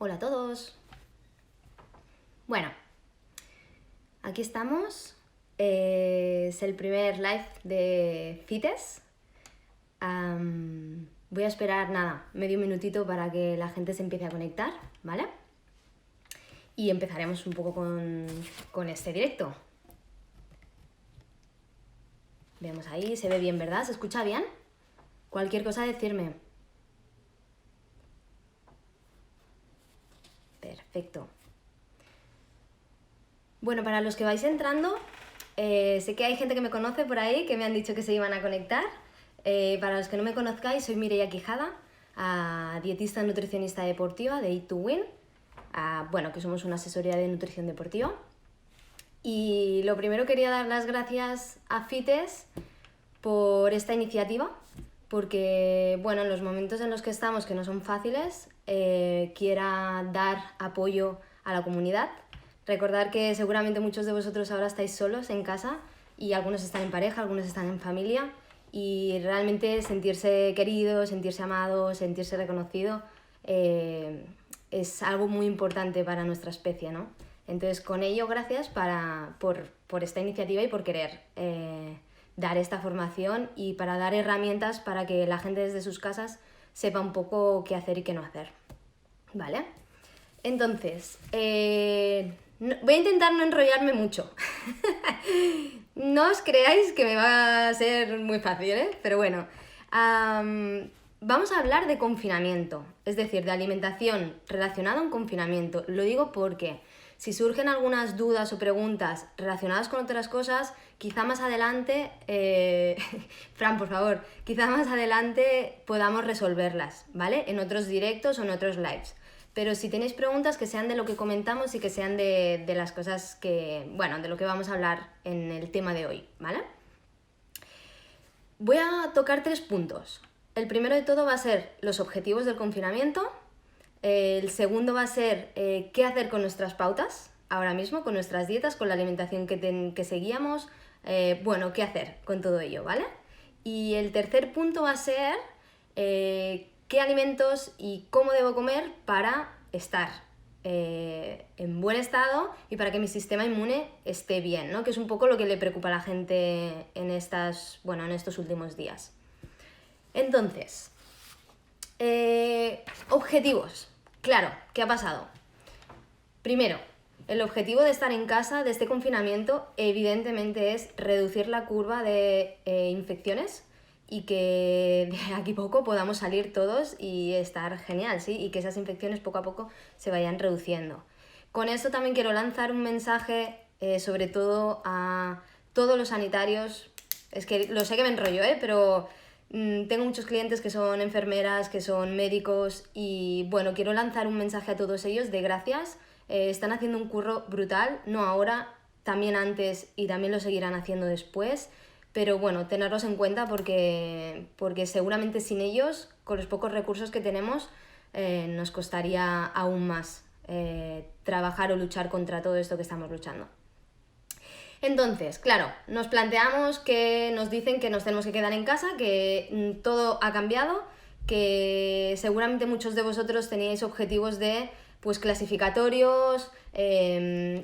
Hola a todos. Bueno, aquí estamos. Es el primer live de CITES. Voy a esperar, medio minutito para que la gente se empiece a conectar, ¿vale? Y empezaremos un poco con este directo. Vemos ahí, se ve bien, ¿verdad? ¿Se escucha bien? Cualquier cosa decirme. Perfecto. Bueno, para los que vais entrando, sé que hay gente que me conoce por ahí, que me han dicho que se iban a conectar. Para los que no me conozcáis, soy Mireia Quijada, dietista nutricionista deportiva de Eat to Win, que somos una asesoría de nutrición deportiva. Y lo primero quería dar las gracias a FITES por esta iniciativa, porque en los momentos en los que estamos, que no son fáciles, quiera dar apoyo a la comunidad. Recordar que seguramente muchos de vosotros ahora estáis solos en casa y algunos están en pareja, algunos están en familia, y realmente sentirse querido, sentirse amado, sentirse reconocido es algo muy importante para nuestra especie, ¿no? Entonces, con ello, gracias por esta iniciativa y por querer dar esta formación y para dar herramientas para que la gente desde sus casas sepa un poco qué hacer y qué no hacer, ¿vale? Entonces, voy a intentar no enrollarme mucho. No os creáis que me va a ser muy fácil, ¿eh? Pero bueno, vamos a hablar de confinamiento, es decir, de alimentación relacionada a un confinamiento. Lo digo porque si surgen algunas dudas o preguntas relacionadas con otras cosas, quizá más adelante, Fran, por favor, quizá más adelante podamos resolverlas, ¿vale? En otros directos o en otros lives. Pero si tenéis preguntas, que sean de lo que comentamos y que sean de las cosas de lo que vamos a hablar en el tema de hoy, ¿vale? Voy a tocar 3 puntos. El primero de todo va a ser los objetivos del confinamiento. El segundo va a ser qué hacer con nuestras pautas ahora mismo, con nuestras dietas, con la alimentación que seguíamos. Qué hacer con todo ello, ¿vale? Y el tercer punto va a ser qué alimentos y cómo debo comer para estar en buen estado y para que mi sistema inmune esté bien, ¿no? Que es un poco lo que le preocupa a la gente en estos últimos días. Entonces, objetivos. Claro, ¿qué ha pasado? Primero, el objetivo de estar en casa, de este confinamiento, evidentemente es reducir la curva de infecciones y que de aquí a poco podamos salir todos y estar genial, ¿sí? Y que esas infecciones poco a poco se vayan reduciendo. Con esto también quiero lanzar un mensaje sobre todo a todos los sanitarios. Es que lo sé que me enrollo, pero tengo muchos clientes que son enfermeras, que son médicos y quiero lanzar un mensaje a todos ellos de gracias. Están haciendo un curro brutal, no ahora, también antes y también lo seguirán haciendo después, pero tenerlos en cuenta porque seguramente sin ellos, con los pocos recursos que tenemos, nos costaría aún más trabajar o luchar contra todo esto que estamos luchando. Entonces, claro, nos planteamos que nos dicen que nos tenemos que quedar en casa, que todo ha cambiado, que seguramente muchos de vosotros teníais objetivos de clasificatorios,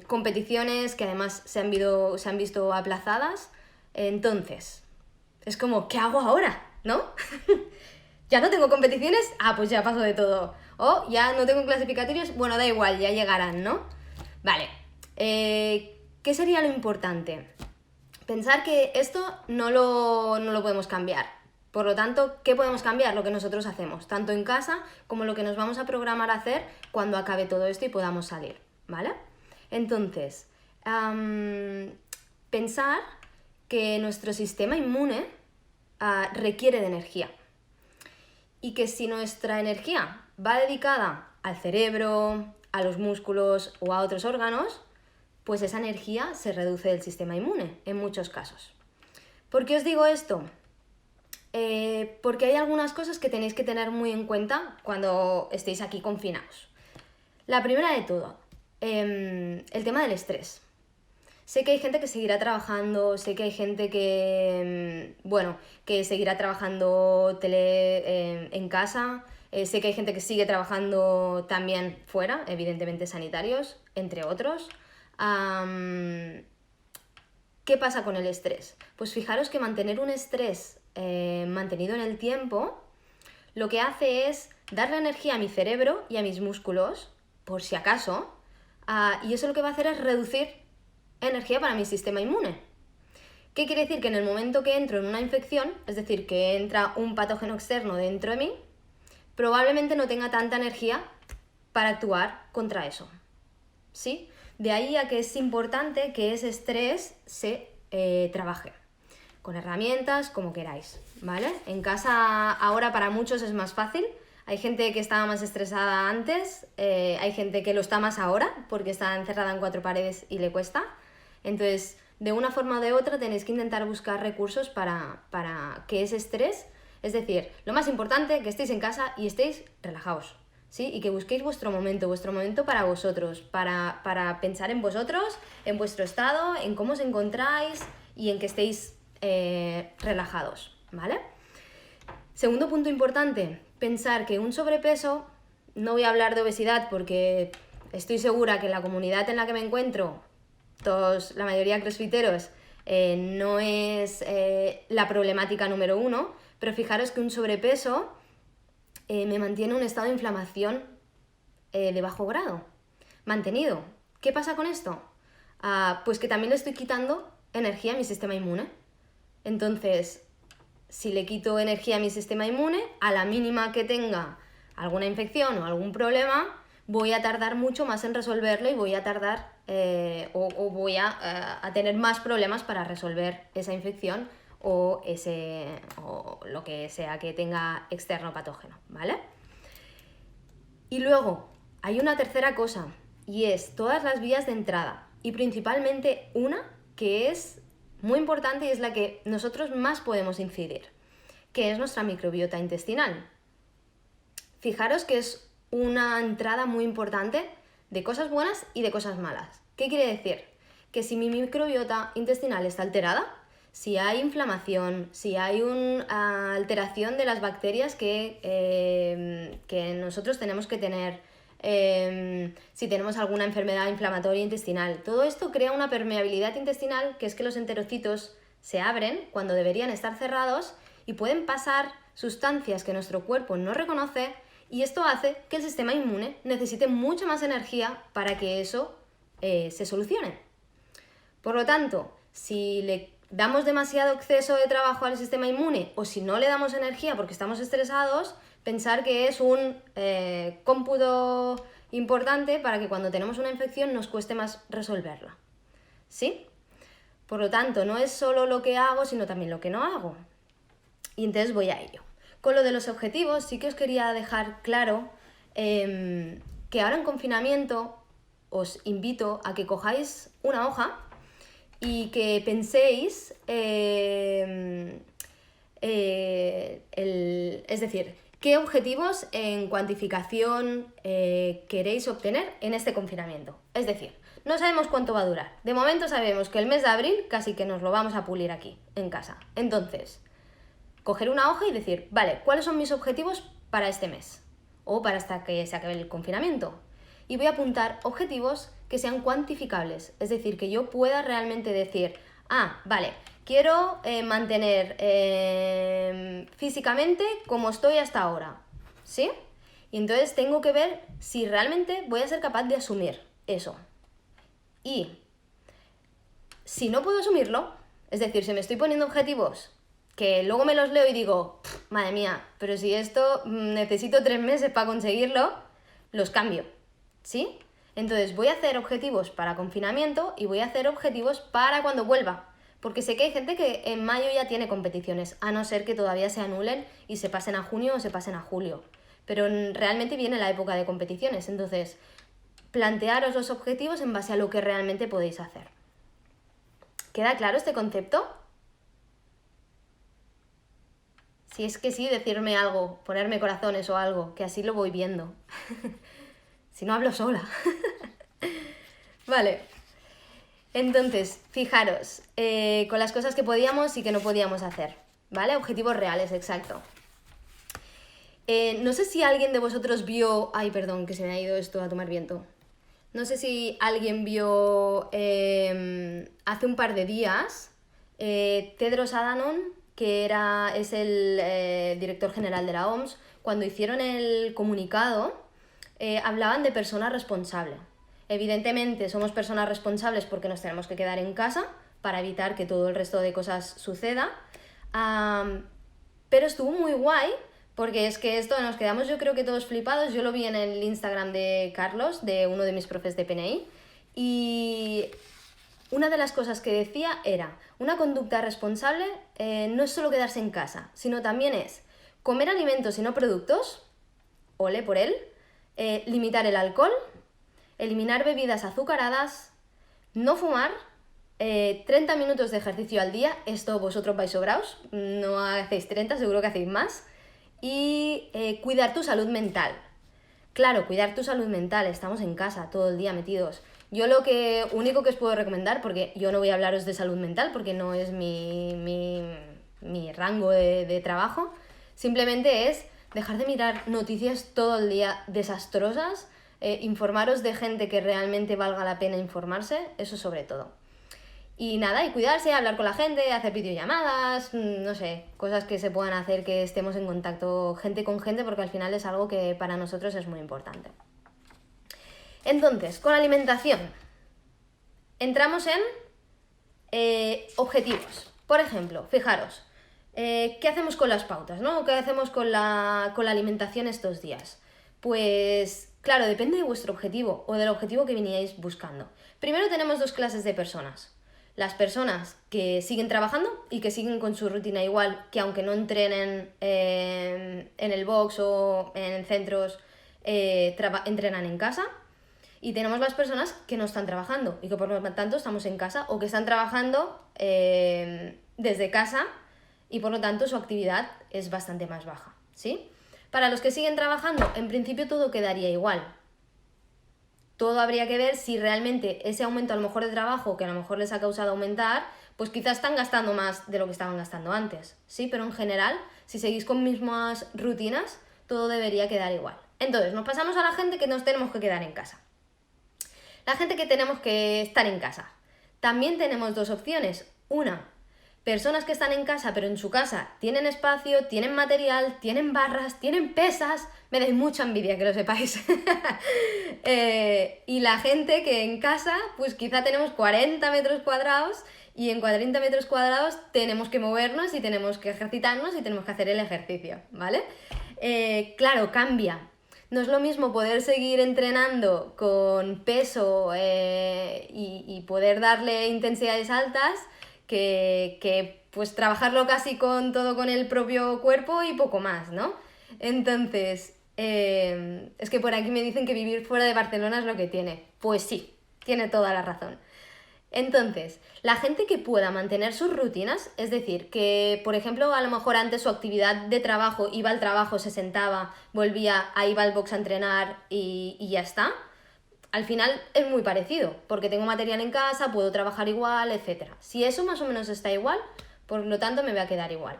competiciones que además se han visto aplazadas. Entonces, es como, ¿qué hago ahora? ¿No? ¿Ya no tengo competiciones? Pues ya paso de todo. O ya no tengo clasificatorios, da igual, ya llegarán, ¿no? Vale. ¿Qué sería lo importante? Pensar que esto no lo podemos cambiar. Por lo tanto, ¿qué podemos cambiar? Lo que nosotros hacemos, tanto en casa como lo que nos vamos a programar a hacer cuando acabe todo esto y podamos salir, ¿vale? Entonces, pensar que nuestro sistema inmune requiere de energía y que si nuestra energía va dedicada al cerebro, a los músculos o a otros órganos, pues esa energía se reduce del sistema inmune en muchos casos. ¿Por qué os digo esto? Porque hay algunas cosas que tenéis que tener muy en cuenta cuando estéis aquí confinados. La primera de todo, el tema del estrés. Sé que hay gente que seguirá trabajando, sé que hay gente que seguirá trabajando en casa, Sé que hay gente que sigue trabajando también fuera, evidentemente sanitarios, entre otros. ¿Qué pasa con el estrés? Pues fijaros que mantener un estrés mantenido en el tiempo lo que hace es darle energía a mi cerebro y a mis músculos, por si acaso, y eso lo que va a hacer es reducir energía para mi sistema inmune. ¿Qué quiere decir? Que en el momento que entro en una infección, es decir, que entra un patógeno externo dentro de mí, probablemente no tenga tanta energía para actuar contra eso. ¿Sí? De ahí a que es importante que ese estrés se trabaje con herramientas, como queráis, ¿vale? En casa ahora para muchos es más fácil. Hay gente que estaba más estresada antes, hay gente que lo está más ahora porque está encerrada en 4 paredes y le cuesta. Entonces, de una forma o de otra tenéis que intentar buscar recursos para que ese estrés, es decir, lo más importante, que estéis en casa y estéis relajados, ¿sí? Y que busquéis vuestro momento para vosotros, para pensar en vosotros, en vuestro estado, en cómo os encontráis y en que estéis relajados, ¿vale? Segundo punto importante, pensar que un sobrepeso, no voy a hablar de obesidad porque estoy segura que en la comunidad en la que me encuentro, todos, la mayoría crossfiteros, no es la problemática número 1, pero fijaros que un sobrepeso me mantiene un estado de inflamación de bajo grado, mantenido. ¿Qué pasa con esto? Pues que también le estoy quitando energía a mi sistema inmune. Entonces, si le quito energía a mi sistema inmune, a la mínima que tenga alguna infección o algún problema, voy a tardar mucho más en resolverlo y voy a tardar voy a tener más problemas para resolver esa infección o lo que sea que tenga externo patógeno, ¿vale? Y luego, hay una tercera cosa, y es todas las vías de entrada, y principalmente una que es muy importante y es la que nosotros más podemos incidir, que es nuestra microbiota intestinal. Fijaros que es una entrada muy importante de cosas buenas y de cosas malas. ¿Qué quiere decir? Que si mi microbiota intestinal está alterada, si hay inflamación, si hay una alteración de las bacterias que nosotros tenemos que tener, si tenemos alguna enfermedad inflamatoria intestinal, todo esto crea una permeabilidad intestinal, que es que los enterocitos se abren cuando deberían estar cerrados y pueden pasar sustancias que nuestro cuerpo no reconoce, y esto hace que el sistema inmune necesite mucha más energía para que eso se solucione. Por lo tanto, si le damos demasiado exceso de trabajo al sistema inmune o si no le damos energía porque estamos estresados, pensar que es un cómputo importante para que cuando tenemos una infección nos cueste más resolverla. ¿Sí? Por lo tanto, no es solo lo que hago, sino también lo que no hago. Y entonces voy a ello. Con lo de los objetivos, sí que os quería dejar claro que ahora en confinamiento os invito a que cojáis una hoja y que penséis, es decir, qué objetivos en cuantificación queréis obtener en este confinamiento. Es decir, no sabemos cuánto va a durar. De momento sabemos que el mes de abril casi que nos lo vamos a pulir aquí, en casa. Entonces, coger una hoja y decir, vale, ¿cuáles son mis objetivos para este mes? O para hasta que se acabe el confinamiento. Y voy a apuntar objetivos que sean cuantificables, es decir, que yo pueda realmente decir, vale, quiero mantener físicamente como estoy hasta ahora, ¿sí? Y entonces tengo que ver si realmente voy a ser capaz de asumir eso. Y si no puedo asumirlo, es decir, si me estoy poniendo objetivos que luego me los leo y digo, madre mía, pero si esto necesito 3 meses para conseguirlo, los cambio, ¿sí? Entonces voy a hacer objetivos para confinamiento y voy a hacer objetivos para cuando vuelva, porque sé que hay gente que en mayo ya tiene competiciones, a no ser que todavía se anulen y se pasen a junio o se pasen a julio, pero realmente viene la época de competiciones, entonces plantearos los objetivos en base a lo que realmente podéis hacer. ¿Queda claro este concepto? Si es que sí, decirme algo, ponerme corazones o algo, que así lo voy viendo. Si no, hablo sola. Vale. Entonces, fijaros, con las cosas que podíamos y que no podíamos hacer, ¿vale? Objetivos reales, exacto. No sé si alguien de vosotros vio... Ay, perdón, que se me ha ido esto a tomar viento. No sé si alguien vio hace un par de días Tedros Adhanom, que es el director general de la OMS, cuando hicieron el comunicado, hablaban de persona responsable. Evidentemente somos personas responsables porque nos tenemos que quedar en casa para evitar que todo el resto de cosas suceda. Pero estuvo muy guay porque es que esto nos quedamos yo creo que todos flipados. Yo lo vi en el Instagram de Carlos, de uno de mis profes de PNI, y una de las cosas que decía era, una conducta responsable no es solo quedarse en casa, sino también es comer alimentos y no productos, ole por él, limitar el alcohol, eliminar bebidas azucaradas, no fumar, 30 minutos de ejercicio al día, esto vosotros vais sobraos, no hacéis 30, seguro que hacéis más, y cuidar tu salud mental. Claro, cuidar tu salud mental, estamos en casa todo el día metidos. Yo lo único que os puedo recomendar, porque yo no voy a hablaros de salud mental, porque no es mi rango de trabajo, simplemente es dejar de mirar noticias todo el día desastrosas, informaros de gente que realmente valga la pena informarse, eso sobre todo. Y nada, y cuidarse, hablar con la gente, hacer videollamadas, no sé, cosas que se puedan hacer que estemos en contacto gente con gente, porque al final es algo que para nosotros es muy importante. Entonces, con alimentación, entramos en objetivos. Por ejemplo, fijaros, ¿qué hacemos con las pautas, ¿no? ¿Qué hacemos con la alimentación estos días? Pues, claro, depende de vuestro objetivo o del objetivo que vinierais buscando. Primero tenemos dos clases de personas. Las personas que siguen trabajando y que siguen con su rutina igual, que aunque no entrenen en el box o en centros, entrenan en casa. Y tenemos las personas que no están trabajando y que por lo tanto estamos en casa o que están trabajando desde casa y por lo tanto su actividad es bastante más baja, ¿sí? Para los que siguen trabajando, en principio todo quedaría igual. Todo habría que ver si realmente ese aumento a lo mejor de trabajo que a lo mejor les ha causado aumentar, pues quizás están gastando más de lo que estaban gastando antes, ¿sí? Pero en general, si seguís con mismas rutinas, todo debería quedar igual. Entonces, nos pasamos a la gente que nos tenemos que quedar en casa. La gente que tenemos que estar en casa. También tenemos dos opciones. Una, personas que están en casa, pero en su casa tienen espacio, tienen material, tienen barras, tienen pesas. Me dais mucha envidia, que lo sepáis. Y la gente que en casa, pues quizá tenemos 40 metros cuadrados y en 40 metros cuadrados tenemos que movernos y tenemos que ejercitarnos y tenemos que hacer el ejercicio, ¿vale? Claro, cambia. No es lo mismo poder seguir entrenando con peso y poder darle intensidades altas que pues trabajarlo casi con todo con el propio cuerpo y poco más, ¿no? Entonces, es que por aquí me dicen que vivir fuera de Barcelona es lo que tiene. Pues sí, tiene toda la razón. Entonces, la gente que pueda mantener sus rutinas, es decir, que por ejemplo a lo mejor antes su actividad de trabajo, iba al trabajo, se sentaba, volvía, iba al box a entrenar y ya está, al final es muy parecido, porque tengo material en casa, puedo trabajar igual, etc. Si eso más o menos está igual, por lo tanto me voy a quedar igual.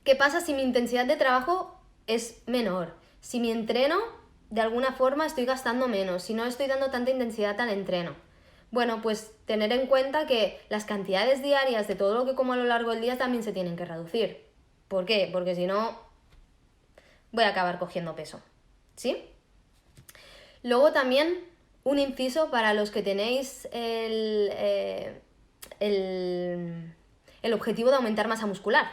¿Qué pasa si mi intensidad de trabajo es menor? Si mi entreno, de alguna forma, estoy gastando menos, si no estoy dando tanta intensidad al entreno. Bueno, pues tener en cuenta que las cantidades diarias de todo lo que como a lo largo del día también se tienen que reducir. ¿Por qué? Porque si no, voy a acabar cogiendo peso, ¿sí? Luego también un inciso para los que tenéis el objetivo de aumentar masa muscular.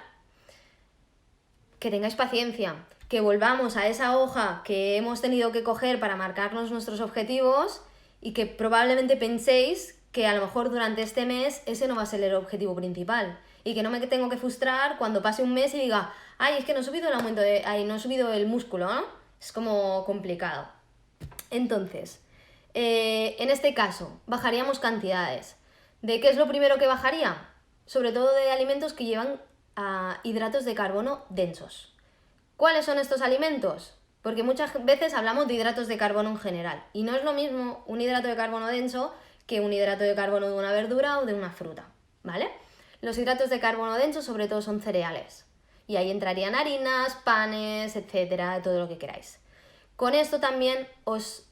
Que tengáis paciencia, que volvamos a esa hoja que hemos tenido que coger para marcarnos nuestros objetivos y que probablemente penséis que a lo mejor durante este mes ese no va a ser el objetivo principal y que no me tengo que frustrar cuando pase un mes y diga, ay, es que no he subido no he subido el músculo, ¿no? Es como complicado. Entonces, en este caso, bajaríamos cantidades. ¿De qué es lo primero que bajaría? Sobre todo de alimentos que llevan hidratos de carbono densos. ¿Cuáles son estos alimentos? Porque muchas veces hablamos de hidratos de carbono en general y no es lo mismo un hidrato de carbono denso que un hidrato de carbono de una verdura o de una fruta, ¿vale? Los hidratos de carbono denso sobre todo son cereales Y ahí entrarían harinas, panes, etcétera, todo lo que queráis. Con esto también os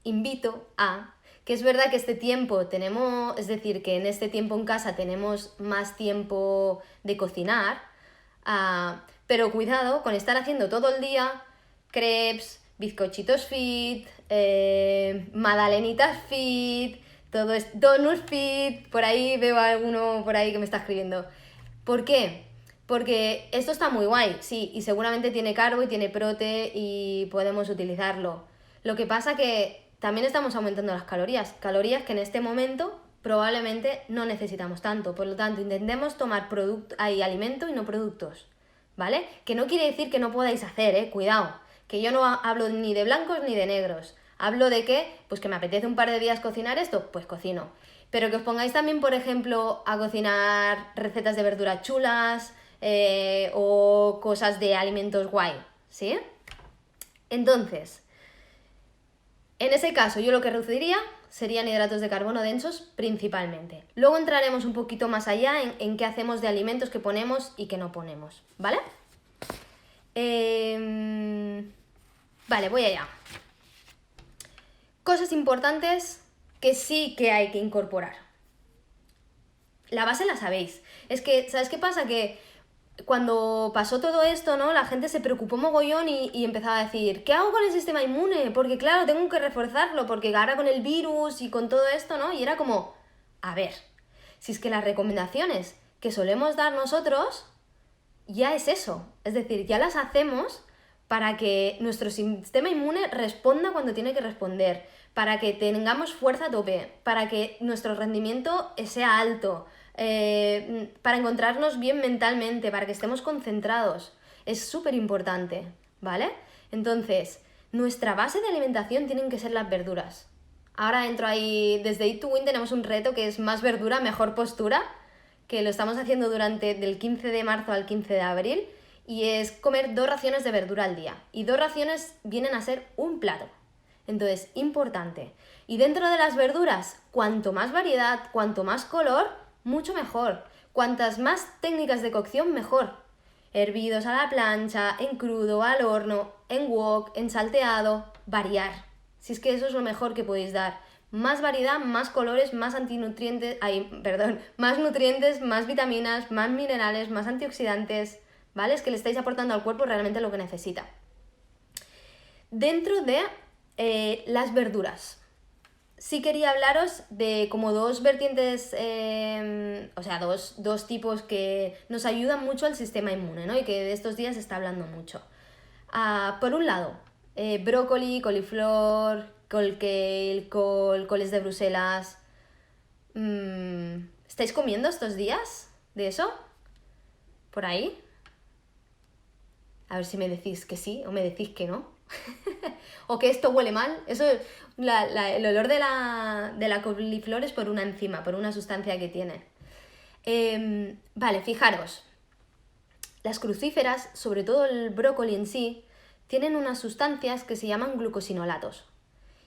invito a que es verdad que este tiempo tenemos, es decir, que en este tiempo en casa tenemos más tiempo de cocinar, pero cuidado con estar haciendo todo el día crepes, bizcochitos fit, magdalenitas fit, todo es donuts fit, por ahí veo a alguno por ahí que me está escribiendo. ¿Por qué? Porque esto está muy guay, sí, y seguramente tiene carbo y tiene prote y podemos utilizarlo. Lo que pasa que también estamos aumentando las calorías que en este momento probablemente no necesitamos tanto. Por lo tanto, intentemos tomar alimento y no productos, ¿vale? Que no quiere decir que no podáis hacer, cuidado, que yo no hablo ni de blancos ni de negros. Hablo de que, pues que me apetece un par de días cocinar esto, pues cocino. Pero que os pongáis también, por ejemplo, a cocinar recetas de verduras chulas o cosas de alimentos guay, ¿sí? Entonces, en ese caso yo lo que reduciría serían hidratos de carbono densos principalmente. Luego entraremos un poquito más allá en qué hacemos de alimentos que ponemos y que no ponemos, ¿vale? Vale, voy allá. Cosas importantes que sí que hay que incorporar. La base la sabéis. Es que, ¿sabes qué pasa? Que cuando pasó todo esto, ¿no? La gente se preocupó mogollón y empezaba a decir, ¿qué hago con el sistema inmune? Porque claro, tengo que reforzarlo, porque ahora con el virus y con todo esto, ¿no? Y era como, a ver, si es que las recomendaciones que solemos dar nosotros ya es eso. Es decir, ya las hacemos para que nuestro sistema inmune responda cuando tiene que responder, para que tengamos fuerza a tope, para que nuestro rendimiento sea alto, para encontrarnos bien mentalmente, para que estemos concentrados. Es súper importante, ¿vale? Entonces, nuestra base de alimentación tienen que ser las verduras. Ahora entro ahí, desde Eat to Win tenemos un reto que es más verdura, mejor postura, que lo estamos haciendo del 15 de marzo al 15 de abril, y es comer 2 raciones de verdura al día. Y 2 raciones vienen a ser un plato. Entonces, importante. Y dentro de las verduras, cuanto más variedad, cuanto más color, mucho mejor. Cuantas más técnicas de cocción, mejor. Hervidos a la plancha, en crudo, al horno, en wok, en salteado, variar. Si es que eso es lo mejor que podéis dar. Más variedad, más colores, más más nutrientes, más vitaminas, más minerales, más antioxidantes, ¿vale? Es que le estáis aportando al cuerpo realmente lo que necesita. Dentro de las verduras, sí quería hablaros de como 2 vertientes, o sea, dos tipos que nos ayudan mucho al sistema inmune, ¿no? Y que de estos días se está hablando mucho. Por un lado, brócoli, coliflor, col kale, coles de Bruselas. ¿Estáis comiendo estos días de eso? ¿Por ahí? A ver si me decís que sí o me decís que no. O que esto huele mal. Eso, el olor de la coliflor es por una enzima, por una sustancia que tiene. Vale, fijaros. Las crucíferas, sobre todo el brócoli en sí, tienen unas sustancias que se llaman glucosinolatos.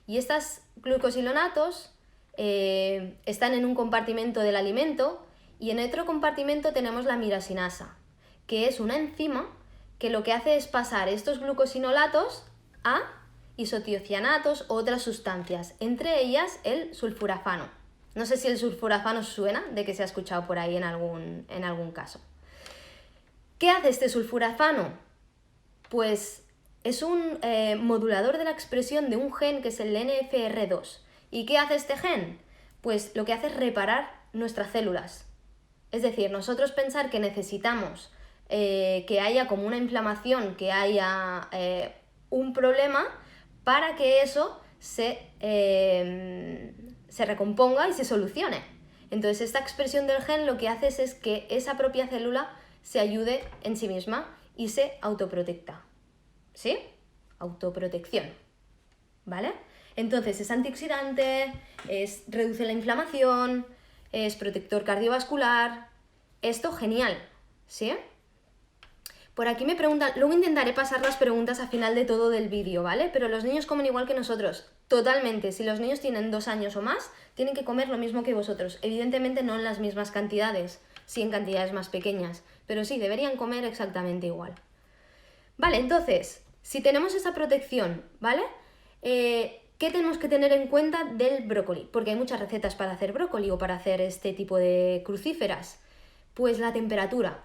Y estas glucosinolatos están en un compartimento del alimento y en otro compartimento tenemos la mirasinasa, que es una enzima que lo que hace es pasar estos glucosinolatos a isotiocianatos u otras sustancias, entre ellas el sulfurafano. No sé si el sulfurafano os suena, de que se ha escuchado por ahí en algún caso. ¿Qué hace este sulfurafano? Pues es un modulador de la expresión de un gen que es el NFR2. ¿Y qué hace este gen? Pues lo que hace es reparar nuestras células. Es decir, nosotros pensar que necesitamos que haya como una inflamación, que haya un problema para que eso se recomponga y se solucione. Entonces esta expresión del gen lo que hace es que esa propia célula se ayude en sí misma y se autoprotecta. ¿Sí? Autoprotección. ¿Vale? Entonces es antioxidante, reduce la inflamación, es protector cardiovascular. Esto genial, ¿sí? Por aquí me preguntan, luego intentaré pasar las preguntas al final de todo del vídeo, ¿vale? Pero los niños comen igual que nosotros, totalmente. Si los niños tienen 2 años o más, tienen que comer lo mismo que vosotros. Evidentemente no en las mismas cantidades. sí en cantidades más pequeñas, pero sí, deberían comer exactamente igual. Vale, entonces, si tenemos esa protección, ¿vale? ¿Qué tenemos que tener en cuenta del brócoli? Porque hay muchas recetas para hacer brócoli o para hacer este tipo de crucíferas. Pues la temperatura.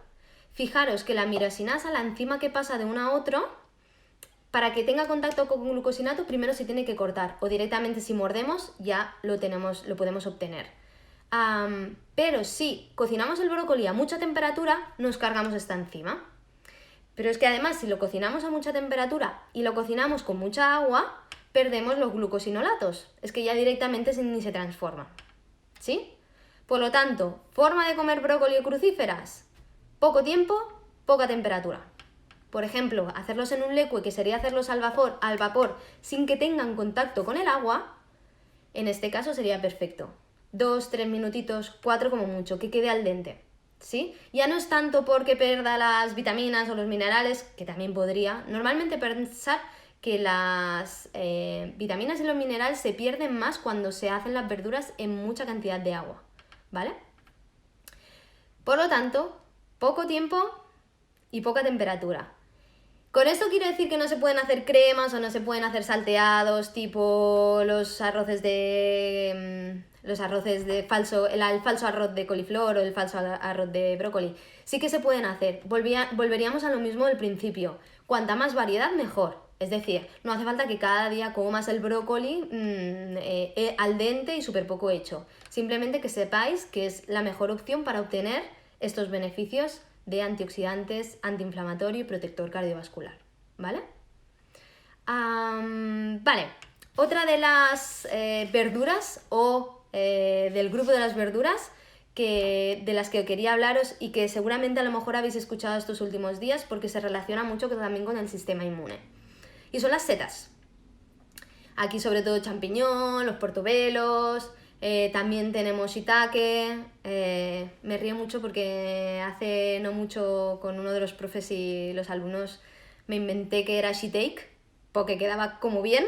Fijaros que la mirasinasa, la enzima que pasa de una a otra, para que tenga contacto con glucosinato, primero se tiene que cortar, o directamente si mordemos ya lo podemos obtener. Pero si cocinamos el brócoli a mucha temperatura, nos cargamos esta enzima. Pero es que además, si lo cocinamos a mucha temperatura y lo cocinamos con mucha agua, perdemos los glucosinolatos. Es que ya directamente ni se transforma. ¿Sí? Por lo tanto, forma de comer brócoli o crucíferas: poco tiempo, poca temperatura. Por ejemplo, hacerlos en un liquid, que sería hacerlos al vapor sin que tengan contacto con el agua, en este caso sería perfecto. 2, 3 minutitos, 4 como mucho, que quede al dente. ¿Sí? Ya no es tanto porque pierda las vitaminas o los minerales, que también podría. Normalmente pensar que las vitaminas y los minerales se pierden más cuando se hacen las verduras en mucha cantidad de agua, ¿vale? Por lo tanto, poco tiempo y poca temperatura. ¿Con esto quiero decir que no se pueden hacer cremas o no se pueden hacer salteados tipo los arroces de falso, el falso arroz de coliflor o el falso arroz de brócoli? Sí que se pueden hacer. Volveríamos a lo mismo del principio. Cuanta más variedad, mejor. Es decir, no hace falta que cada día comas el brócoli al dente y súper poco hecho. Simplemente que sepáis que es la mejor opción para obtener estos beneficios de antioxidantes, antiinflamatorio y protector cardiovascular, ¿vale? Vale, otra de las verduras o del grupo de las verduras de las que quería hablaros y que seguramente a lo mejor habéis escuchado estos últimos días porque se relaciona mucho también con el sistema inmune. Y son las setas. Aquí sobre todo champiñón, los portobelos, también tenemos shiitake. Me río mucho porque hace no mucho con uno de los profes y los alumnos me inventé que era shiitake porque quedaba como bien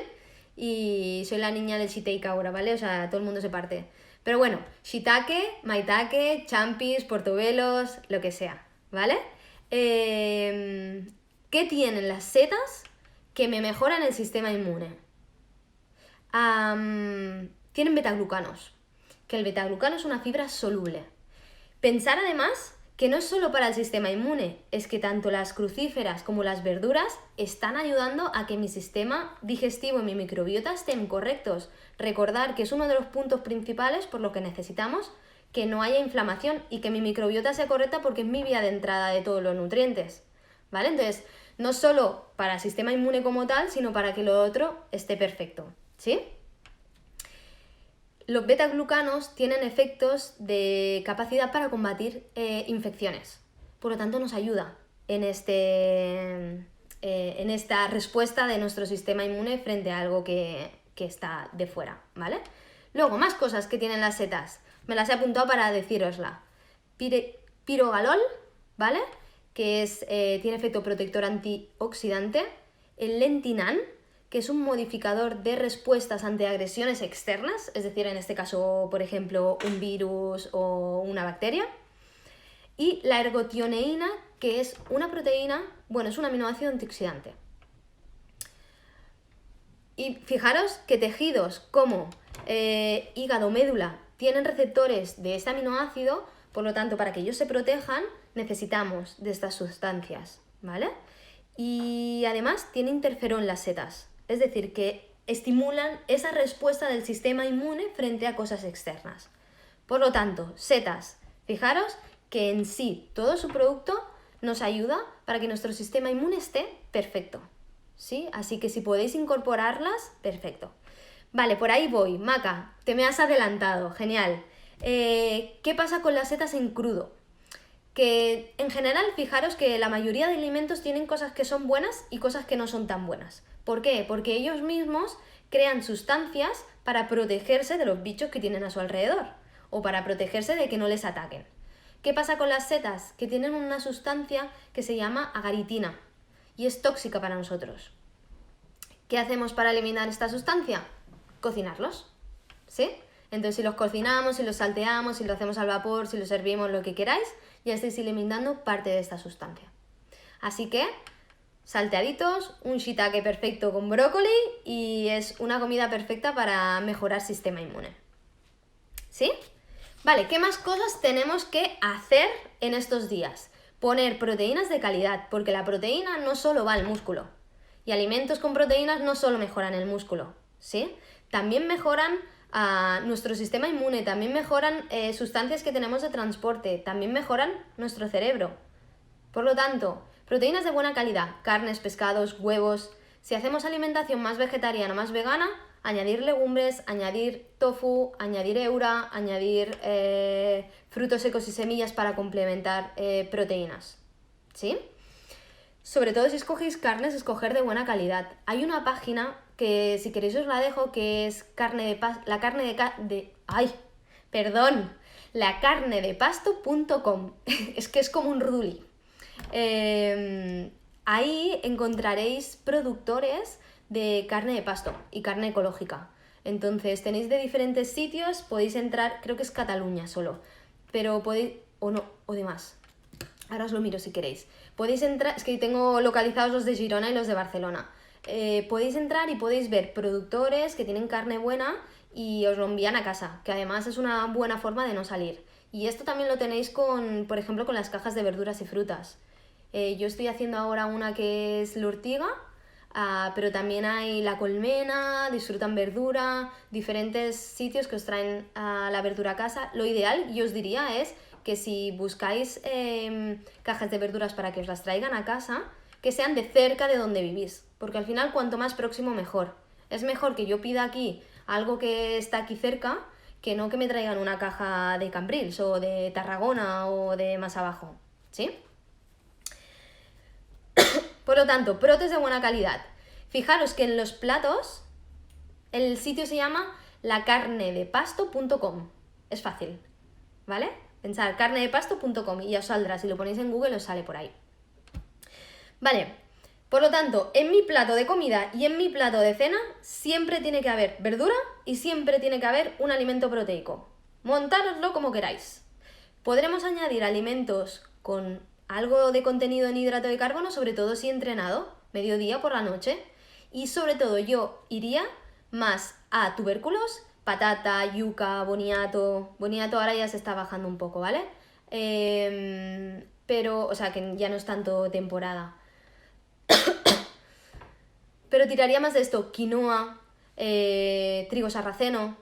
y soy la niña del shiitake ahora, ¿vale? O sea, todo el mundo se parte. Pero bueno, shiitake, maitake, champis, portobelos, lo que sea, ¿vale? ¿Qué tienen las setas que me mejoran el sistema inmune? Tienen betaglucanos, que el betaglucano es una fibra soluble. Pensar además que no es solo para el sistema inmune, es que tanto las crucíferas como las verduras están ayudando a que mi sistema digestivo y mi microbiota estén correctos. Recordar que es uno de los puntos principales por lo que necesitamos que no haya inflamación y que mi microbiota sea correcta porque es mi vía de entrada de todos los nutrientes, ¿vale? Entonces, no solo para el sistema inmune como tal, sino para que lo otro esté perfecto, ¿sí? Los betaglucanos tienen efectos de capacidad para combatir infecciones. Por lo tanto, nos ayuda en esta respuesta de nuestro sistema inmune frente a algo que está de fuera, ¿vale? Luego, más cosas que tienen las setas. Me las he apuntado para decírosla. Pirogalol, ¿vale? Que tiene efecto protector antioxidante. El lentinan, que es un modificador de respuestas ante agresiones externas, es decir, en este caso, por ejemplo, un virus o una bacteria. Y la ergotioneína, que es una proteína, bueno, es un aminoácido antioxidante. Y fijaros que tejidos como hígado, médula, tienen receptores de este aminoácido, por lo tanto, para que ellos se protejan, necesitamos de estas sustancias, ¿vale? Y además tiene interferón las setas, es decir, que estimulan esa respuesta del sistema inmune frente a cosas externas. Por lo tanto, setas, fijaros que en sí todo su producto nos ayuda para que nuestro sistema inmune esté perfecto, ¿sí? Así que si podéis incorporarlas, perfecto. Vale, por ahí voy. Maca, te me has adelantado, genial. ¿Qué pasa con las setas en crudo? Que en general, fijaros que la mayoría de alimentos tienen cosas que son buenas y cosas que no son tan buenas. ¿Por qué? Porque ellos mismos crean sustancias para protegerse de los bichos que tienen a su alrededor o para protegerse de que no les ataquen. ¿Qué pasa con las setas? Que tienen una sustancia que se llama agaritina y es tóxica para nosotros. ¿Qué hacemos para eliminar esta sustancia? Cocinarlos, ¿sí? Entonces, si los cocinamos, si los salteamos, si lo hacemos al vapor, si los servimos, lo que queráis, ya estáis eliminando parte de esta sustancia. Así que, salteaditos, un shiitake perfecto con brócoli y es una comida perfecta para mejorar sistema inmune. ¿Sí? Vale, ¿qué más cosas tenemos que hacer en estos días? Poner proteínas de calidad, porque la proteína no solo va al músculo. Y alimentos con proteínas no solo mejoran el músculo, ¿sí? También mejoran nuestro sistema inmune, también mejoran sustancias que tenemos de transporte, también mejoran nuestro cerebro. Por lo tanto, proteínas de buena calidad, carnes, pescados, huevos. Si hacemos alimentación más vegetariana, más vegana, añadir legumbres, añadir tofu, añadir eura, añadir frutos secos y semillas para complementar proteínas, ¿sí? Sobre todo si escogéis carnes, escoger de buena calidad. Hay una página que si queréis os la dejo, que es lacarnedepasto.com. Es que es como un ruduli. Ahí encontraréis productores de carne de pasto y carne ecológica. Entonces tenéis de diferentes sitios, podéis entrar, creo que es Cataluña solo, pero podéis, o no, o de más. Ahora os lo miro si queréis. Podéis entrar, es que tengo localizados los de Girona y los de Barcelona. Podéis entrar y podéis ver productores que tienen carne buena y os lo envían a casa, que además es una buena forma de no salir. Y esto también lo tenéis con, por ejemplo, con las cajas de verduras y frutas. Yo estoy haciendo ahora una que es la ortiga, pero también hay la colmena, disfrutan verdura, diferentes sitios que os traen la verdura a casa. Lo ideal, yo os diría, es que si buscáis cajas de verduras para que os las traigan a casa, que sean de cerca de donde vivís, porque al final cuanto más próximo mejor. Es mejor que yo pida aquí algo que está aquí cerca, que no que me traigan una caja de Cambrils o de Tarragona o de más abajo, ¿sí? Por lo tanto, protes de buena calidad. Fijaros que en los platos el sitio se llama lacarnedepasto.com. Es fácil, ¿vale? Pensad carnedepasto.com y ya os saldrá. Si lo ponéis en Google os sale por ahí. Vale, por lo tanto, en mi plato de comida y en mi plato de cena siempre tiene que haber verdura y siempre tiene que haber un alimento proteico. Montároslo como queráis. Podremos añadir alimentos con algo de contenido en hidrato de carbono, sobre todo si he entrenado, mediodía por la noche. Y sobre todo yo iría más a tubérculos, patata, yuca, boniato. Boniato ahora ya se está bajando un poco, ¿vale? Pero, o sea, que ya no es tanto temporada. Pero tiraría más de esto, quinoa, trigo sarraceno.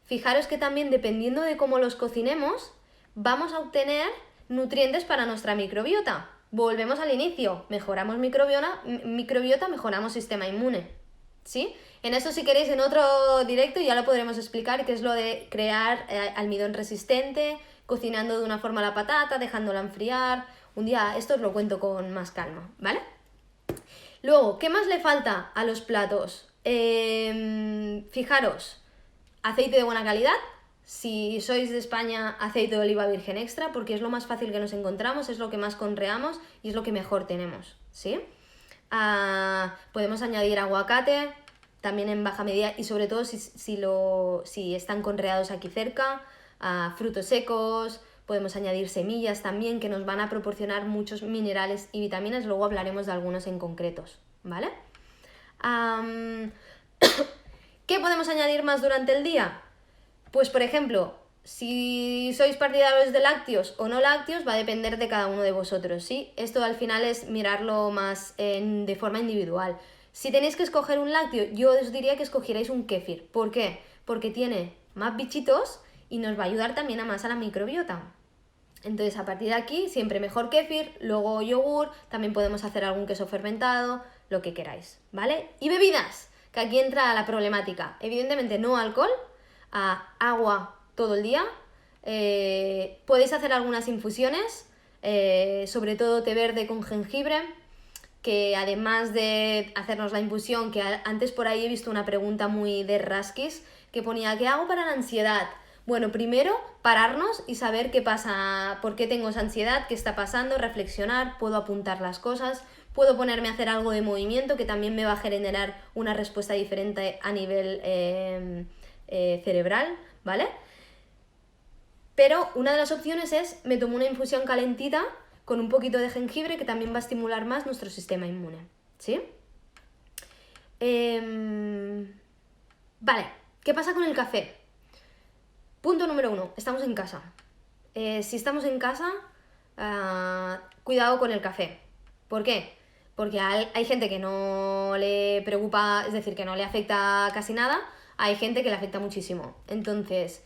Fijaros que también dependiendo de cómo los cocinemos, vamos a obtener nutrientes para nuestra microbiota. Volvemos al inicio, mejoramos microbiota, mejoramos sistema inmune, ¿sí? En eso si queréis en otro directo ya lo podremos explicar, que es lo de crear almidón resistente, cocinando de una forma la patata, dejándola enfriar. Un día esto os lo cuento con más calma, ¿vale? Luego, ¿qué más le falta a los platos? Fijaros, aceite de buena calidad. Si sois de España, aceite de oliva virgen extra, porque es lo más fácil que nos encontramos, es lo que más conreamos y es lo que mejor tenemos, ¿sí? Podemos añadir aguacate, también en baja medida, y sobre todo si están conreados aquí cerca, frutos secos, podemos añadir semillas también, que nos van a proporcionar muchos minerales y vitaminas, luego hablaremos de algunos en concretos, ¿vale? ¿Qué podemos añadir más durante el día? Pues, por ejemplo, si sois partidarios de lácteos o no lácteos, va a depender de cada uno de vosotros, ¿sí? Esto al final es mirarlo más de forma individual. Si tenéis que escoger un lácteo, yo os diría que escogierais un kéfir. ¿Por qué? Porque tiene más bichitos y nos va a ayudar también a más a la microbiota. Entonces, a partir de aquí, siempre mejor kéfir, luego yogur, también podemos hacer algún queso fermentado, lo que queráis, ¿vale? Y bebidas, que aquí entra la problemática. Evidentemente, no alcohol, agua todo el día. Podéis hacer algunas infusiones, sobre todo té verde con jengibre, que además de hacernos la infusión, que antes por ahí he visto una pregunta muy de rasquis, que ponía, ¿qué hago para la ansiedad? Bueno, primero pararnos y saber qué pasa, por qué tengo esa ansiedad, qué está pasando, reflexionar, puedo apuntar las cosas, puedo ponerme a hacer algo de movimiento que también me va a generar una respuesta diferente a nivel cerebral, ¿vale? Pero una de las opciones es, me tomo una infusión calentita con un poquito de jengibre que también va a estimular más nuestro sistema inmune, ¿sí? Vale, ¿qué pasa con el café? Punto número 1, estamos en casa. Si estamos en casa, cuidado con el café. ¿Por qué? Porque hay gente que no le preocupa, es decir, que no le afecta casi nada, hay gente que le afecta muchísimo. Entonces,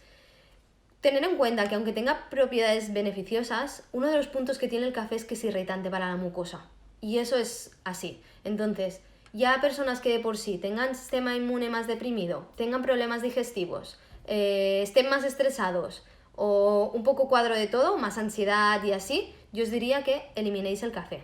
tener en cuenta que aunque tenga propiedades beneficiosas, uno de los puntos que tiene el café es que es irritante para la mucosa. Y eso es así. Entonces, ya personas que de por sí tengan sistema inmune más deprimido, tengan problemas digestivos, estén más estresados o un poco cuadro de todo, más ansiedad y así, yo os diría que eliminéis el café.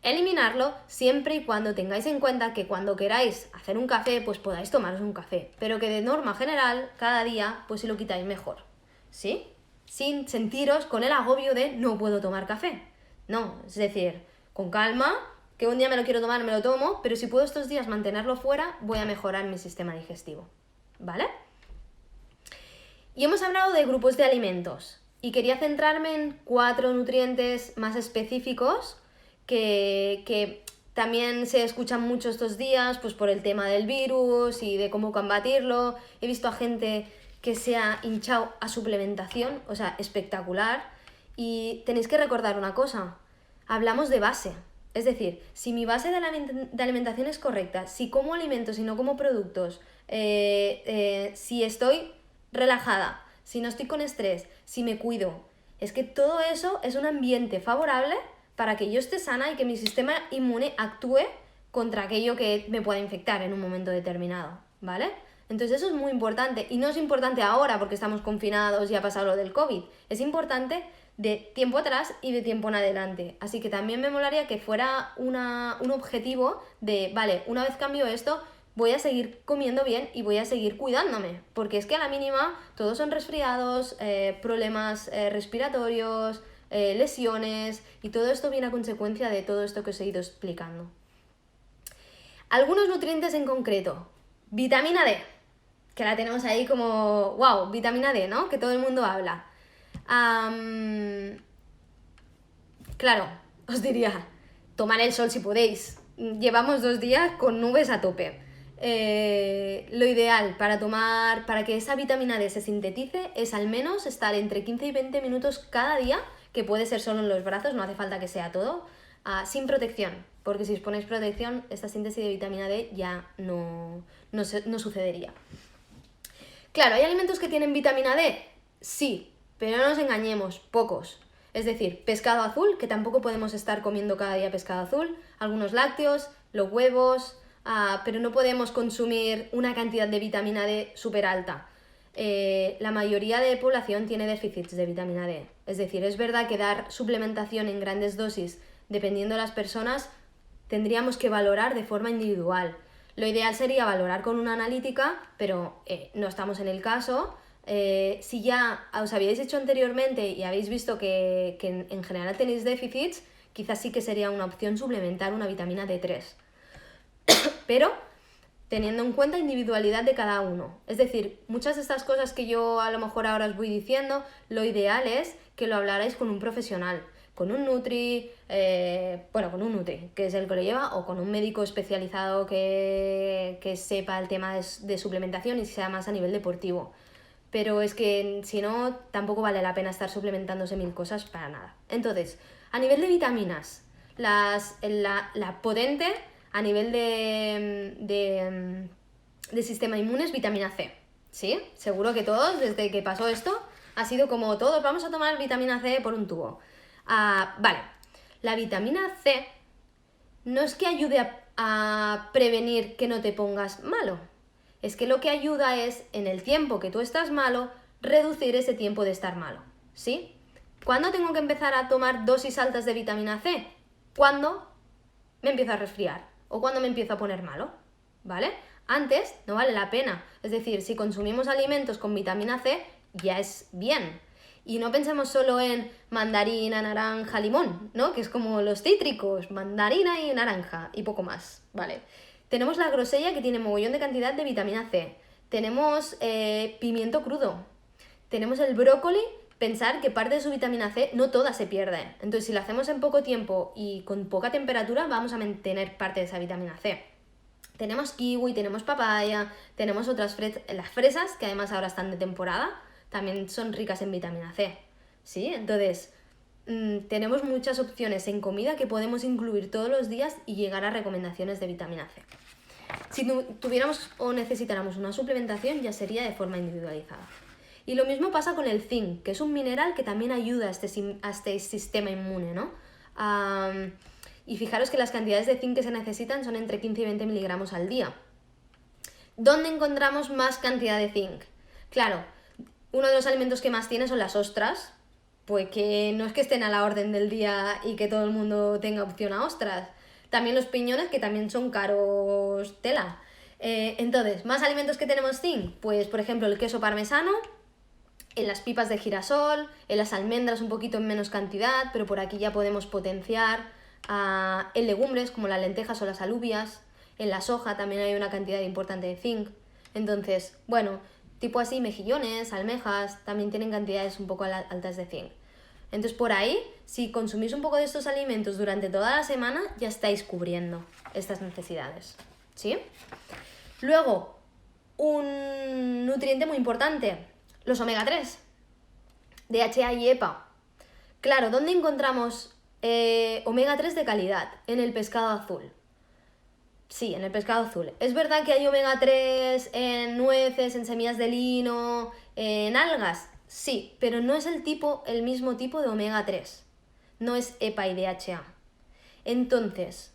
Eliminarlo siempre y cuando tengáis en cuenta que cuando queráis hacer un café, pues podáis tomaros un café, pero que de norma general, cada día, pues si lo quitáis mejor, ¿sí? Sin sentiros con el agobio de no puedo tomar café. No, es decir, con calma, que un día me lo quiero tomar, me lo tomo, pero si puedo estos días mantenerlo fuera, voy a mejorar mi sistema digestivo, ¿vale? Y hemos hablado de grupos de alimentos, y quería centrarme en 4 nutrientes más específicos que también se escuchan mucho estos días, pues por el tema del virus y de cómo combatirlo. He visto a gente que se ha hinchado a suplementación, o sea, espectacular. Y tenéis que recordar una cosa, hablamos de base. Es decir, si mi base de alimentación es correcta, si como alimentos y no como productos, si estoy relajada, si no estoy con estrés, si me cuido, es que todo eso es un ambiente favorable para que yo esté sana y que mi sistema inmune actúe contra aquello que me pueda infectar en un momento determinado, ¿vale? Entonces eso es muy importante, y no es importante ahora porque estamos confinados y ha pasado lo del COVID, es importante de tiempo atrás y de tiempo en adelante. Así que también me molaría que fuera un objetivo de, vale, una vez cambio esto, voy a seguir comiendo bien y voy a seguir cuidándome, porque es que a la mínima todos son resfriados, problemas respiratorios, lesiones, y todo esto viene a consecuencia de todo esto que os he ido explicando. Algunos nutrientes en concreto. Vitamina D, que la tenemos ahí como, wow, vitamina D, ¿no? Que todo el mundo habla. Claro, os diría, tomar el sol si podéis. Llevamos 2 días con nubes a tope. Lo ideal para que esa vitamina D se sintetice es al menos estar entre 15 y 20 minutos cada día, que puede ser solo en los brazos, no hace falta que sea todo, sin protección, porque si os ponéis protección, esta síntesis de vitamina D ya no sucedería. Claro, ¿hay alimentos que tienen vitamina D? Sí, pero no nos engañemos, pocos. Es decir, pescado azul, que tampoco podemos estar comiendo cada día pescado azul, algunos lácteos, los huevos, pero no podemos consumir una cantidad de vitamina D súper alta. La mayoría de población tiene déficits de vitamina D. Es decir, es verdad que dar suplementación en grandes dosis, dependiendo de las personas, tendríamos que valorar de forma individual. Lo ideal sería valorar con una analítica, pero no estamos en el caso. Si ya os habíais hecho anteriormente y habéis visto que en general tenéis déficits, quizás sí que sería una opción suplementar una vitamina D3. Pero teniendo en cuenta individualidad de cada uno. Es decir, muchas de estas cosas que yo a lo mejor ahora os voy diciendo, lo ideal es que lo hablarais con un profesional, con un nutri, con un nutri, que es el que lo lleva, o con un médico especializado que sepa el tema de suplementación y sea más a nivel deportivo. Pero es que si no, tampoco vale la pena estar suplementándose 1000 cosas para nada. Entonces, a nivel de vitaminas, la potente a nivel de sistema inmune es vitamina C, ¿sí? Seguro que todos, desde que pasó esto, ha sido como todos vamos a tomar vitamina C por un tubo. Vale, la vitamina C no es que ayude a prevenir que no te pongas malo, es que lo que ayuda es, en el tiempo que tú estás malo, reducir ese tiempo de estar malo, ¿sí? ¿Cuándo tengo que empezar a tomar dosis altas de vitamina C? Cuando me empiezo a resfriar o cuando me empiezo a poner malo, ¿vale? Antes no vale la pena. Es decir, si consumimos alimentos con vitamina C, ya es bien. Y no pensemos solo en mandarina, naranja, limón, ¿no? Que es como los cítricos, mandarina y naranja y poco más, ¿vale? Tenemos la grosella, que tiene mogollón de cantidad de vitamina C. Tenemos pimiento crudo. Tenemos el brócoli, pensar que parte de su vitamina C no toda se pierde. Entonces, si la hacemos en poco tiempo y con poca temperatura, vamos a mantener parte de esa vitamina C. Tenemos kiwi, tenemos papaya, tenemos otras las fresas, que además ahora están de temporada, también son ricas en vitamina C, ¿sí? Entonces, tenemos muchas opciones en comida que podemos incluir todos los días y llegar a recomendaciones de vitamina C. Si tuviéramos o necesitáramos una suplementación, ya sería de forma individualizada. Y lo mismo pasa con el zinc, que es un mineral que también ayuda a este sistema inmune, ¿no? Y fijaros que las cantidades de zinc que se necesitan son entre 15 y 20 miligramos al día. ¿Dónde encontramos más cantidad de zinc? Claro, uno de los alimentos que más tiene son las ostras, pues que no es que estén a la orden del día y que todo el mundo tenga opción a ostras. También los piñones, que también son caros tela. Entonces, ¿más alimentos que tenemos zinc? Pues, por ejemplo, el queso parmesano, en las pipas de girasol, en las almendras un poquito en menos cantidad, pero por aquí ya podemos potenciar. En legumbres como las lentejas o las alubias, en la soja también hay una cantidad importante de zinc. Entonces, bueno, tipo así, mejillones, almejas, también tienen cantidades un poco altas de zinc. Entonces, por ahí, si consumís un poco de estos alimentos durante toda la semana, ya estáis cubriendo estas necesidades, ¿sí? Luego, un nutriente muy importante, los omega 3, DHA y EPA. Claro, ¿dónde encontramos omega 3 de calidad? En el pescado azul. Sí, en el pescado azul. Es verdad que hay omega 3 en nueces, en semillas de lino, en algas. Sí, pero no es el mismo tipo de omega 3. No es EPA y DHA. Entonces,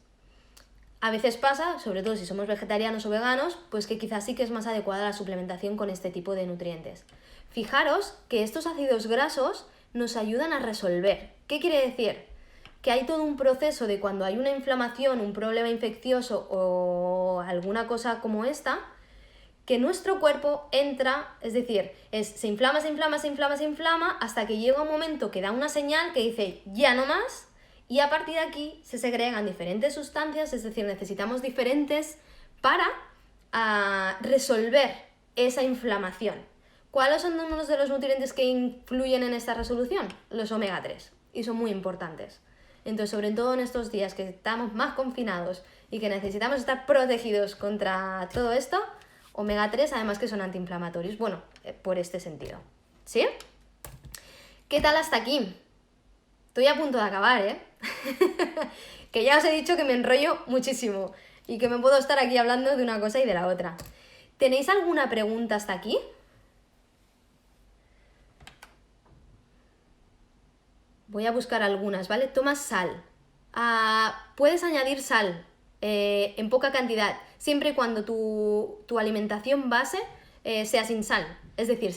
a veces pasa, sobre todo si somos vegetarianos o veganos, pues que quizás sí que es más adecuada la suplementación con este tipo de nutrientes. Fijaros que estos ácidos grasos nos ayudan a resolver. ¿Qué quiere decir? Que hay todo un proceso de cuando hay una inflamación, un problema infeccioso o alguna cosa como esta, que nuestro cuerpo entra, es decir, se inflama hasta que llega un momento que da una señal que dice ya no más, y a partir de aquí se segregan diferentes sustancias, es decir, necesitamos diferentes para resolver esa inflamación. ¿Cuáles son unos de los nutrientes que influyen en esta resolución? Los omega 3, y son muy importantes. Entonces, sobre todo en estos días que estamos más confinados y que necesitamos estar protegidos contra todo esto, omega 3, además que son antiinflamatorios, bueno, por este sentido. ¿Sí? ¿Qué tal hasta aquí? Estoy a punto de acabar, ¿eh? Que ya os he dicho que me enrollo muchísimo y que me puedo estar aquí hablando de una cosa y de la otra. ¿Tenéis alguna pregunta hasta aquí? Voy a buscar algunas, ¿vale? Toma sal. Puedes añadir sal en poca cantidad, siempre y cuando tu alimentación base sea sin sal. Es decir,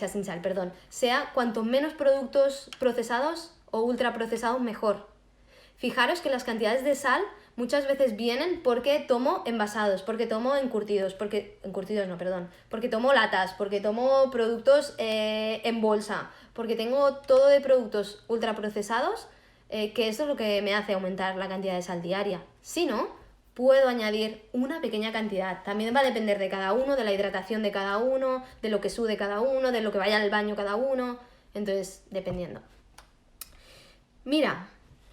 sea cuanto menos productos procesados o ultraprocesados, mejor. Fijaros que las cantidades de sal muchas veces vienen porque tomo envasados, porque tomo porque tomo latas, porque tomo productos en bolsa, porque tengo todo de productos ultraprocesados, que eso es lo que me hace aumentar la cantidad de sal diaria. Si no, puedo añadir una pequeña cantidad. También va a depender de cada uno, de la hidratación de cada uno, de lo que sude cada uno, de lo que vaya al baño cada uno. Entonces, dependiendo. Mira,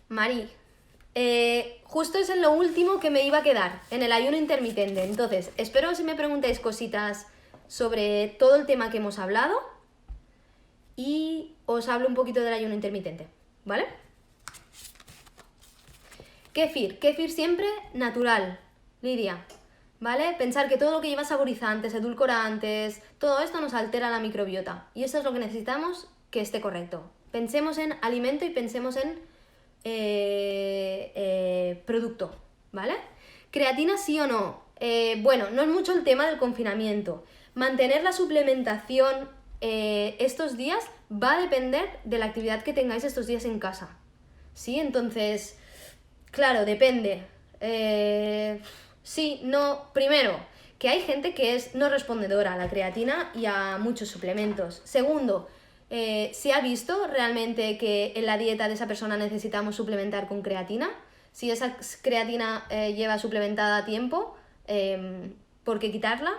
Mari, justo es en lo último que me iba a quedar, en el ayuno intermitente. Entonces, espero si me preguntáis cositas sobre todo el tema que hemos hablado y os hablo un poquito del ayuno intermitente, ¿vale? Kéfir siempre natural, Lidia, ¿vale? Pensar que todo lo que lleva saborizantes, edulcorantes, todo esto nos altera la microbiota y eso es lo que necesitamos que esté correcto. Pensemos en alimento y pensemos en producto, ¿vale? ¿Creatina sí o no? Bueno, no es mucho el tema del confinamiento. Mantener la suplementación estos días va a depender de la actividad que tengáis estos días en casa, ¿sí? Entonces, claro, depende. Sí, no. Primero, que hay gente que es no respondedora a la creatina y a muchos suplementos. Segundo, ¿se ha visto realmente que en la dieta de esa persona necesitamos suplementar con creatina? Si esa creatina lleva suplementada a tiempo, ¿por qué quitarla?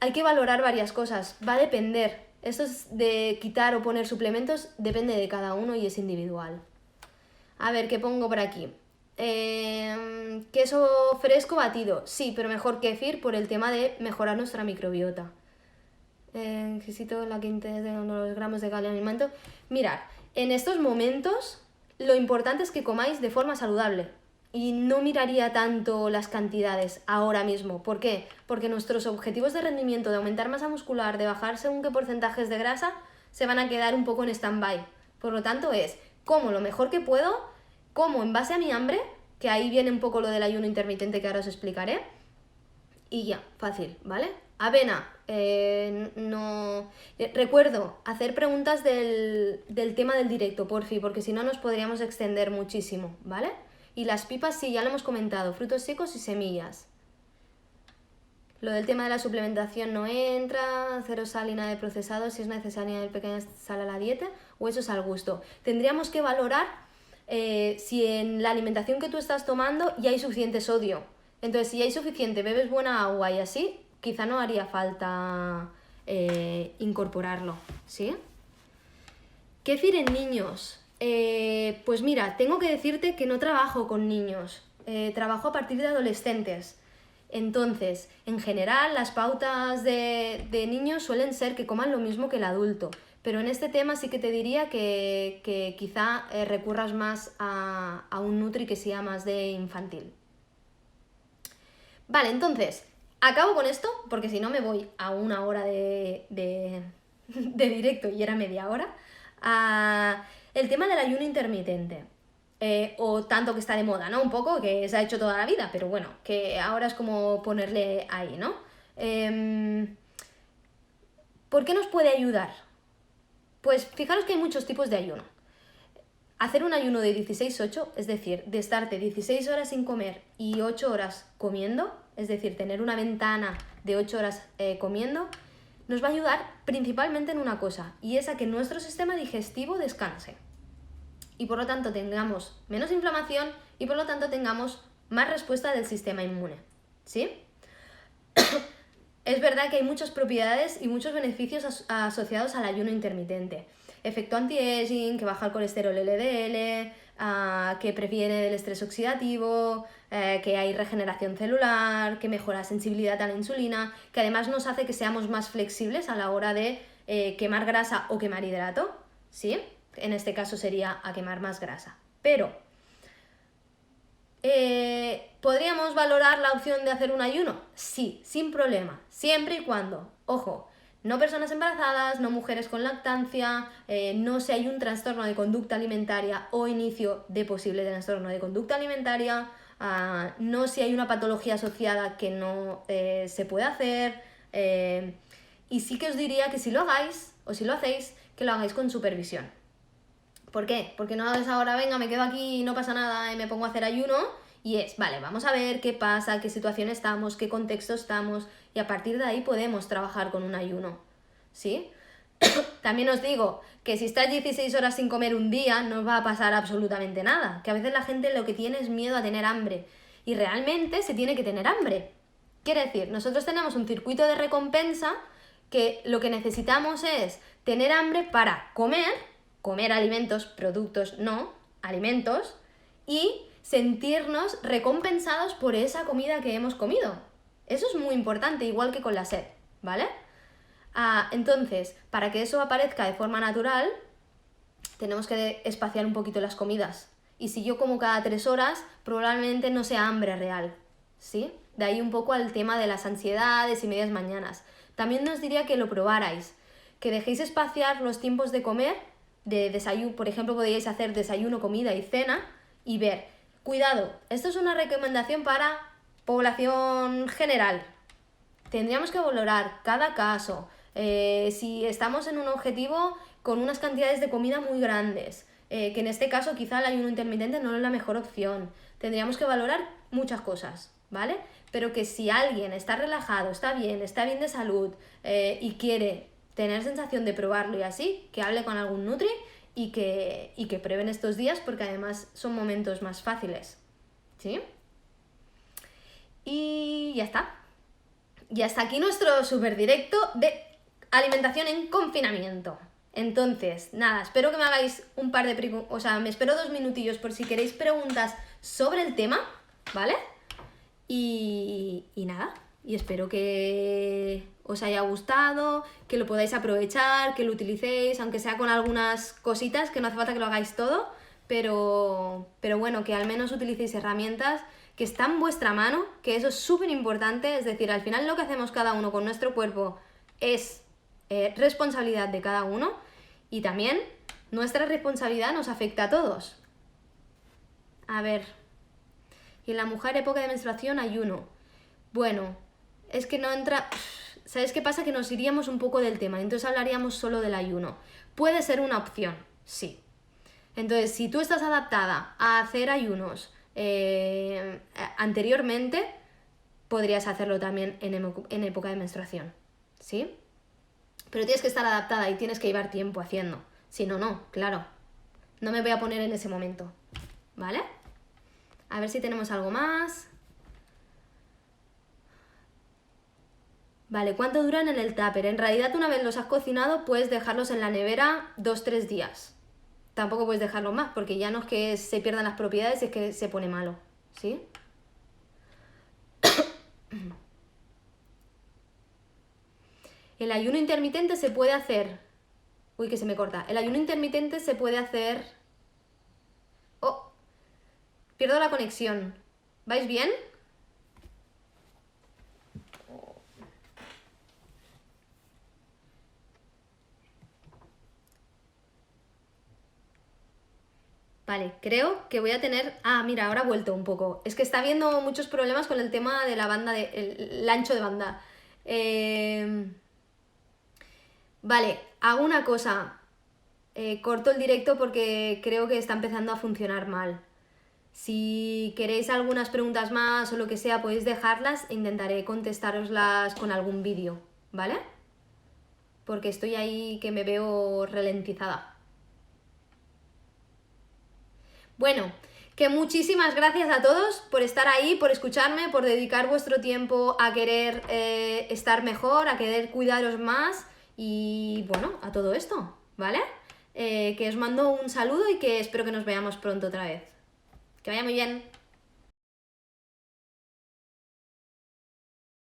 Hay que valorar varias cosas, va a depender Esto es de quitar o poner suplementos, depende de cada uno y es individual. A ver, ¿qué pongo por aquí? Queso fresco batido, sí, pero mejor kéfir por el tema de mejorar nuestra microbiota. Necesito la quinta de los gramos de calcio en el alimento. Mirad, en estos momentos lo importante es que comáis de forma saludable y no miraría tanto las cantidades ahora mismo. ¿Por qué? Porque nuestros objetivos de rendimiento, de aumentar masa muscular, de bajar según qué porcentajes de grasa, se van a quedar un poco en stand-by. Por lo tanto es, como lo mejor que puedo, como en base a mi hambre, que ahí viene un poco lo del ayuno intermitente que ahora os explicaré, y ya, fácil, ¿vale? Avena, no... recuerdo hacer preguntas del tema del directo, porfi, porque si no nos podríamos extender muchísimo, ¿vale? Y las pipas sí, ya lo hemos comentado, frutos secos y semillas. Lo del tema de la suplementación no entra, cero sal y nada de procesado, si es necesaria el pequeña sal a la dieta, o eso es al gusto. Tendríamos que valorar si en la alimentación que tú estás tomando ya hay suficiente sodio. Entonces, si hay suficiente, bebes buena agua y así, quizá no haría falta incorporarlo, ¿sí? Kéfir en niños. Pues mira, tengo que decirte que no trabajo con niños, trabajo a partir de adolescentes. Entonces, en general, las pautas de niños suelen ser que coman lo mismo que el adulto. Pero en este tema sí que te diría que quizá recurras más a un nutri que sea más de infantil. Vale, entonces, acabo con esto, porque si no me voy a 1 hora de directo y era media hora. El tema del ayuno intermitente. O tanto que está de moda, ¿no? Un poco, que se ha hecho toda la vida, pero bueno, que ahora es como ponerle ahí, ¿no? ¿Por qué nos puede ayudar? Pues fijaros que hay muchos tipos de ayuno. Hacer un ayuno de 16-8, es decir, de estarte 16 horas sin comer y 8 horas comiendo, es decir, tener una ventana de 8 horas comiendo, nos va a ayudar principalmente en una cosa, y es a que nuestro sistema digestivo descanse. Y por lo tanto tengamos menos inflamación y por lo tanto tengamos más respuesta del sistema inmune, ¿sí? Es verdad que hay muchas propiedades y muchos beneficios asociados al ayuno intermitente. Efecto anti-aging, que baja el colesterol LDL, que previene del estrés oxidativo, que hay regeneración celular, que mejora la sensibilidad a la insulina, que además nos hace que seamos más flexibles a la hora de quemar grasa o quemar hidrato, ¿sí? En este caso sería a quemar más grasa. Pero, ¿podríamos valorar la opción de hacer un ayuno? Sí, sin problema, siempre y cuando, ojo, no personas embarazadas, no mujeres con lactancia, no si hay un trastorno de conducta alimentaria o inicio de posible trastorno de conducta alimentaria, no si hay una patología asociada que no se puede hacer, y sí que os diría que si lo hagáis, o si lo hacéis, que lo hagáis con supervisión. ¿Por qué? Porque no es ahora, venga, me quedo aquí y no pasa nada y me pongo a hacer ayuno, y es, vale, vamos a ver qué pasa, qué situación estamos, qué contexto estamos, y a partir de ahí podemos trabajar con un ayuno, ¿sí? También os digo que si estás 16 horas sin comer un día, no va a pasar absolutamente nada, que a veces la gente lo que tiene es miedo a tener hambre, y realmente se tiene que tener hambre. Quiere decir, nosotros tenemos un circuito de recompensa que lo que necesitamos es tener hambre para comer alimentos, productos, no, alimentos, y sentirnos recompensados por esa comida que hemos comido. Eso es muy importante, igual que con la sed, ¿vale? Entonces, para que eso aparezca de forma natural, tenemos que espaciar un poquito las comidas. Y si yo como cada 3 horas, probablemente no sea hambre real, ¿sí? De ahí un poco al tema de las ansiedades y medias mañanas. También os diría que lo probarais, que dejéis espaciar los tiempos de comer, de desayuno, por ejemplo, podríais hacer desayuno, comida y cena, y ver, cuidado, esto es una recomendación para población general. Tendríamos que valorar cada caso, si estamos en un objetivo con unas cantidades de comida muy grandes, que en este caso quizá el ayuno intermitente no es la mejor opción. Tendríamos que valorar muchas cosas, ¿vale? Pero que si alguien está relajado, está bien de salud y quiere tener sensación de probarlo y así, que hable con algún nutri y que prueben estos días, porque además son momentos más fáciles, ¿sí? Y ya está. Y hasta aquí nuestro super directo de alimentación en confinamiento. Entonces, nada, espero que me hagáis un par de preguntas, o sea, me espero 2 minutillos por si queréis preguntas sobre el tema, ¿vale? Y nada, y espero que os haya gustado, que lo podáis aprovechar, que lo utilicéis, aunque sea con algunas cositas, que no hace falta que lo hagáis todo, pero bueno, que al menos utilicéis herramientas que están en vuestra mano, que eso es súper importante, es decir, al final lo que hacemos cada uno con nuestro cuerpo es responsabilidad de cada uno y también nuestra responsabilidad nos afecta a todos. A ver, y en la mujer época de menstruación ayuno. Bueno, es que no entra... ¿Sabes qué pasa? Que nos iríamos un poco del tema, entonces hablaríamos solo del ayuno. Puede ser una opción, sí. Entonces, si tú estás adaptada a hacer ayunos anteriormente, podrías hacerlo también en época de menstruación, ¿sí? Pero tienes que estar adaptada y tienes que llevar tiempo haciendo. Si no, no, claro. No me voy a poner en ese momento, ¿vale? A ver si tenemos algo más. Vale, ¿cuánto duran en el tupper? En realidad, una vez los has cocinado, puedes dejarlos en la nevera 2-3 días. Tampoco puedes dejarlo más, porque ya no es que se pierdan las propiedades, es que se pone malo, ¿sí? El ayuno intermitente se puede hacer... Uy, que se me corta. El ayuno intermitente se puede hacer... Oh, pierdo la conexión. ¿Vais bien? Vale, creo que voy a tener... Ah, mira, ahora ha vuelto un poco. Es que está habiendo muchos problemas con el tema de la banda, el ancho de banda. Vale, hago una cosa. Corto el directo porque creo que está empezando a funcionar mal. Si queréis algunas preguntas más o lo que sea, podéis dejarlas e intentaré contestaroslas con algún vídeo, ¿vale? Porque estoy ahí que me veo ralentizada. Bueno, que muchísimas gracias a todos por estar ahí, por escucharme, por dedicar vuestro tiempo a querer estar mejor, a querer cuidaros más y bueno, a todo esto, ¿vale? Que os mando un saludo y que espero que nos veamos pronto otra vez. Que vaya muy bien.